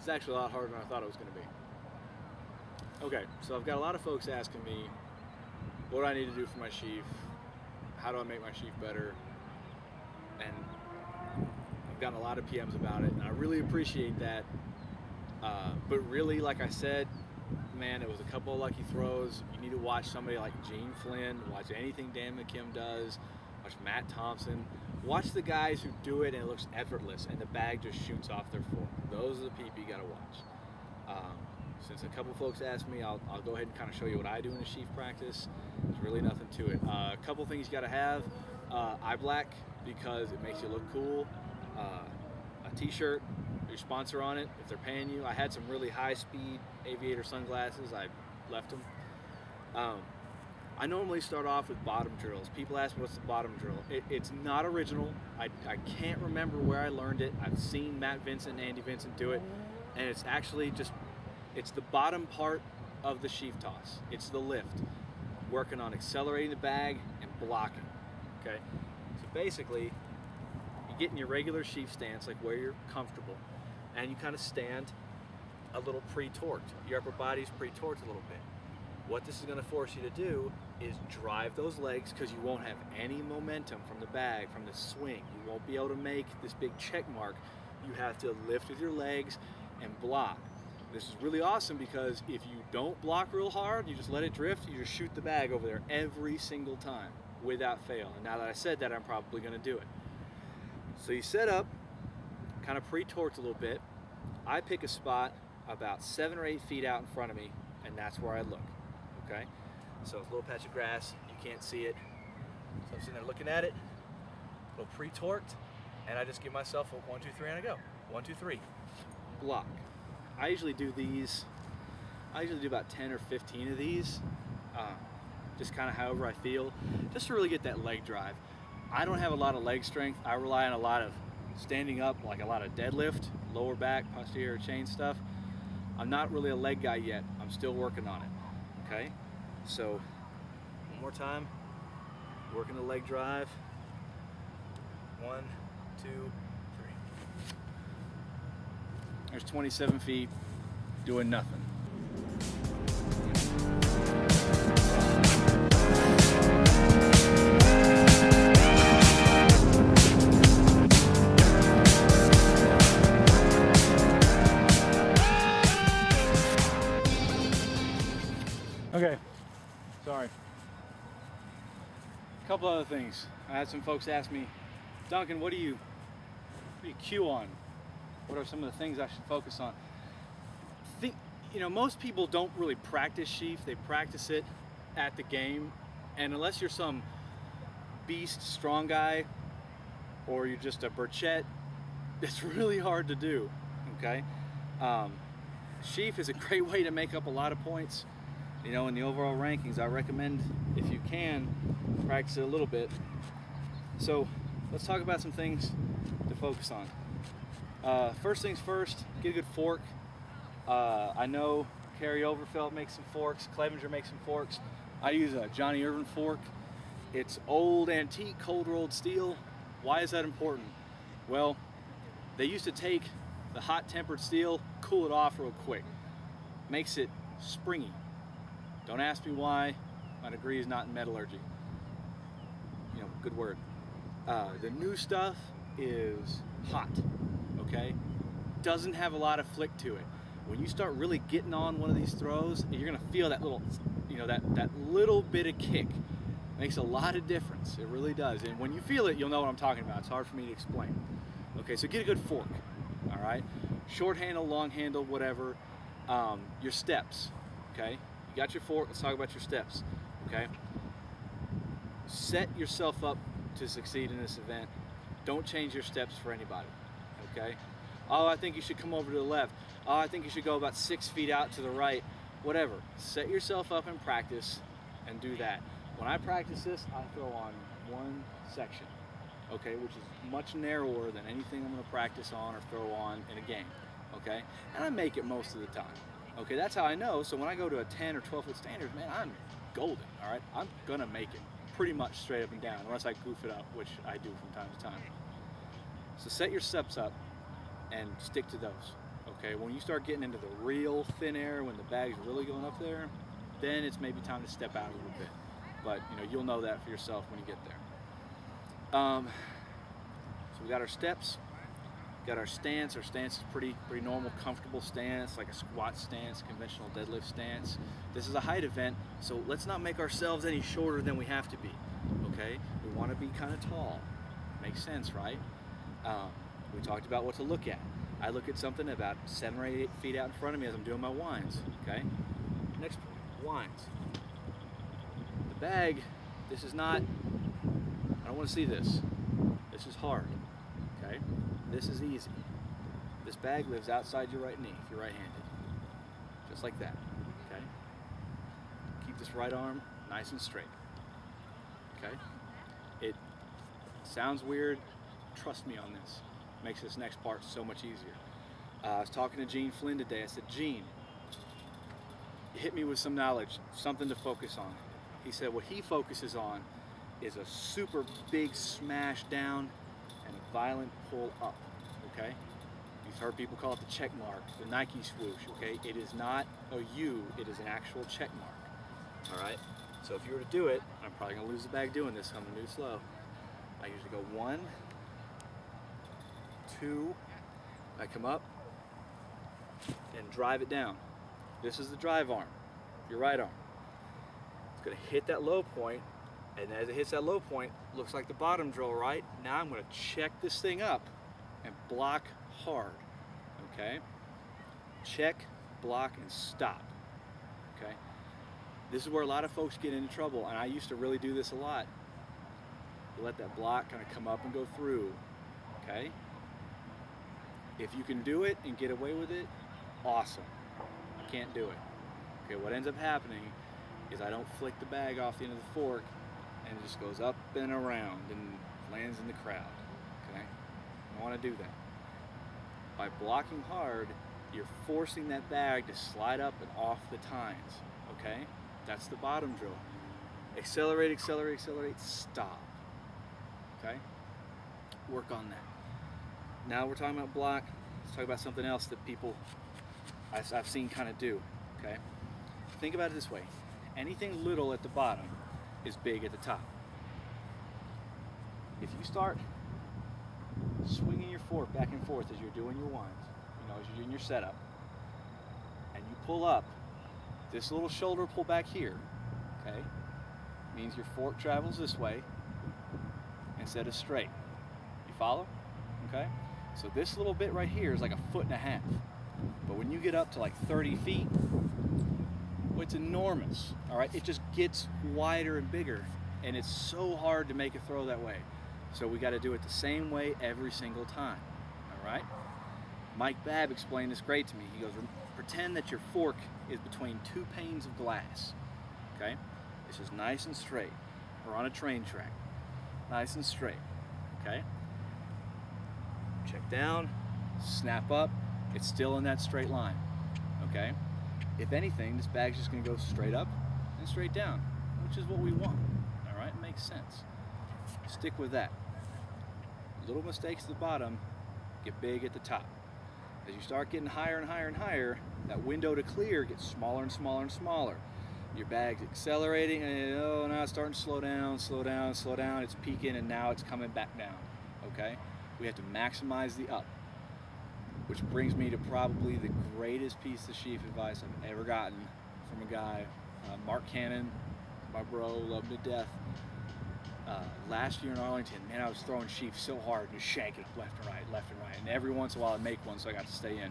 It's actually a lot harder than I thought it was going to be. Okay, so I've got a lot of folks asking me what I need to do for my sheaf, how do I make my sheaf better, and I've gotten a lot of PMs about it, and I really appreciate that. But really, like I said, man, it was a couple of lucky throws. You need to watch somebody like Gene Flynn, watch anything Dan McKim does, watch Matt Thompson, watch the guys who do it and it looks effortless and the bag just shoots off their fork. Those are the people you got to watch. Since a couple folks asked me, I'll go ahead and kind of show you what I do in a sheaf practice. There's really nothing to it. A couple things you got to have: eye black, because it makes you look cool. A t-shirt, your sponsor on it if they're paying you. I had some really high-speed aviator sunglasses. I left them. I normally start off with bottom drills. People ask me what's the bottom drill. It's not original. I can't remember where I learned it. I've seen Matt Vincent and Andy Vincent do it, and it's actually just, it's the bottom part of the sheaf toss. It's the lift, working on accelerating the bag and blocking, okay? So basically, you get in your regular sheaf stance, like where you're comfortable, and you kind of stand a little pre-torqued. Your upper body's pre-torqued a little bit. What this is going to force you to do is drive those legs, because you won't have any momentum from the bag, from the swing. You won't be able to make this big check mark. You have to lift with your legs and block. This is really awesome because if you don't block real hard, you just let it drift, you just shoot the bag over there every single time without fail. And now that I said that, I'm probably going to do it. So you set up, kind of pre-torqued a little bit. I pick a spot about 7 or 8 feet out in front of me, and that's where I look. Okay? So it's a little patch of grass, you can't see it. So I'm sitting there looking at it, a little pre-torqued, and I just give myself a 1, 2, 3, and I go. 1, 2, 3. Block. I usually do these, I usually do about 10 or 15 of these, just kind of however I feel, just to really get that leg drive. I don't have a lot of leg strength. I rely on a lot of standing up, like a lot of deadlift, lower back, posterior chain stuff. I'm not really a leg guy yet. I'm still working on it, okay? So, one more time, working the leg drive. 1, 2, 3. There's 27 feet doing nothing. Okay, sorry. A couple other things. I had some folks ask me, Duncan, what do you cue on? What are some of the things I should focus on? You know, most people don't really practice sheaf. They practice it at the game. And unless you're some beast strong guy or you're just a Burchett, it's really hard to do, okay? Sheaf is a great way to make up a lot of points. You know, in the overall rankings, I recommend, if you can, practice it a little bit. So let's talk about some things to focus on. First things first, get a good fork. I know Kerry Overfelt makes some forks, Clevenger makes some forks. I use a Johnny Irvin fork. It's old, antique, cold rolled steel. Why is that important? Well, they used to take the hot tempered steel, cool it off real quick. Makes it springy. Don't ask me why, my degree is not in metallurgy. You know, good word. The new stuff is hot, okay? Doesn't have a lot of flick to it. When you start really getting on one of these throws, you're gonna feel that little, you know, that little bit of kick. Makes a lot of difference, it really does. And when you feel it, you'll know what I'm talking about. It's hard for me to explain. Okay, so get a good fork, all right? Short handle, long handle, whatever. Your steps, okay? You got your fork, let's talk about your steps, okay? Set yourself up to succeed in this event. Don't change your steps for anybody, okay? Oh, I think you should come over to the left. Oh, I think you should go about 6 feet out to the right. Whatever. Set yourself up in practice and do that. When I practice this, I throw on one section, okay, which is much narrower than anything I'm going to practice on or throw on in a game, okay? And I make it most of the time, okay? That's how I know. So when I go to a 10 or 12 foot standard, man, I'm golden, all right? I'm going to make it pretty much straight up and down, unless I goof it up, which I do from time to time. So set your steps up and stick to those, Okay, when you start getting into the real thin air, when the bag's really going up there, then it's maybe time to step out a little bit. But you know, you'll know that for yourself when you get there. So we got our steps, got our stance. Our stance is pretty normal, comfortable stance, like a squat stance, conventional deadlift stance. This is a height event, so let's not make ourselves any shorter than we have to be. Okay, we want to be kind of tall. Makes sense, right? We talked about what to look at. I look at something about 7 or 8 feet out in front of me as I'm doing my winds. Okay. Next point, winds. The bag. This is not. I don't want to see this. This is hard. Okay. This is easy. This bag lives outside your right knee if you're right-handed. Just like that. Okay. Keep this right arm nice and straight. Okay. It sounds weird. Trust me on this. Makes this next part so much easier. I was talking to Gene Flynn today. I said, Gene, hit me with some knowledge, something to focus on. He said what he focuses on is a super big smash down and a violent pull up, okay? You've heard people call it the check mark, the Nike swoosh, okay? It is not a U, it is an actual check mark, all right? So if you were to do it, I'm probably gonna lose the bag doing this, so I'm gonna do it slow. I usually go 1, 2, I come up and drive it down. This is the drive arm, your right arm. It's gonna hit that low point, and as it hits that low point, looks like the bottom drill, right? Now I'm gonna check this thing up and block hard, okay? Check, block, and stop, okay? This is where a lot of folks get into trouble, and I used to really do this a lot. You let that block kind of come up and go through, okay? If you can do it and get away with it, awesome. I can't do it. Okay, what ends up happening is I don't flick the bag off the end of the fork and it just goes up and around and lands in the crowd, okay? I don't want to do that. By blocking hard, you're forcing that bag to slide up and off the tines, okay? That's the bottom drill. Accelerate, accelerate, accelerate, stop, okay? Work on that. Now we're talking about block. Let's talk about something else that people I've seen kind of do, okay? Think about it this way. Anything little at the bottom is big at the top. If you start swinging your fork back and forth as you're doing your winds, you know, as you're doing your setup, and you pull up, this little shoulder pull back here, okay, means your fork travels this way instead of straight. You follow? Okay? So this little bit right here is like 1.5 feet. But when you get up to like 30 feet, well, it's enormous, all right? It just gets wider and bigger, and it's so hard to make a throw that way. So we got to do it the same way every single time, all right? Mike Babb explained this great to me. He goes, pretend that your fork is between 2 panes of glass, okay? It's just nice and straight. We're on a train track, nice and straight, okay? Check down, snap up, it's still in that straight line, okay? If anything, this bag's just gonna go straight up and straight down, which is what we want, all right? It makes sense. Stick with that. Little mistakes at the bottom get big at the top. As you start getting higher and higher and higher, that window to clear gets smaller and smaller and smaller. Your bag's accelerating, and oh, now it's starting to slow down, slow down, slow down. It's peaking, and now it's coming back down, okay? We have to maximize the up, which brings me to probably the greatest piece of sheaf advice I've ever gotten from a guy, Mark Cannon, my bro, love him to death. Last year in Arlington, man, I was throwing sheaf so hard, just shanking up left and right, and every once in a while I'd make one, so I got to stay in.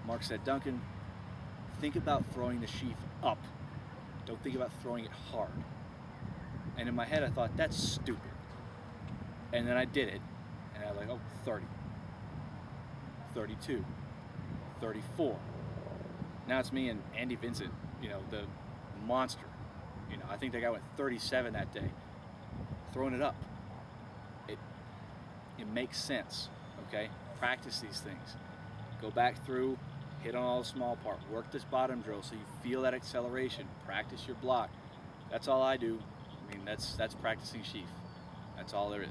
Mark said, Duncan, think about throwing the sheaf up. Don't think about throwing it hard. And in my head I thought, that's stupid. And then I did it, and I was like, oh, 30, 32, 34. Now it's me and Andy Vincent, you know, the monster. You know, I think that guy went 37 that day, throwing it up. It makes sense, okay? Practice these things. Go back through, hit on all the small part, work this bottom drill so you feel that acceleration, practice your block. That's all I do. I mean, that's practicing sheaf. That's all there is.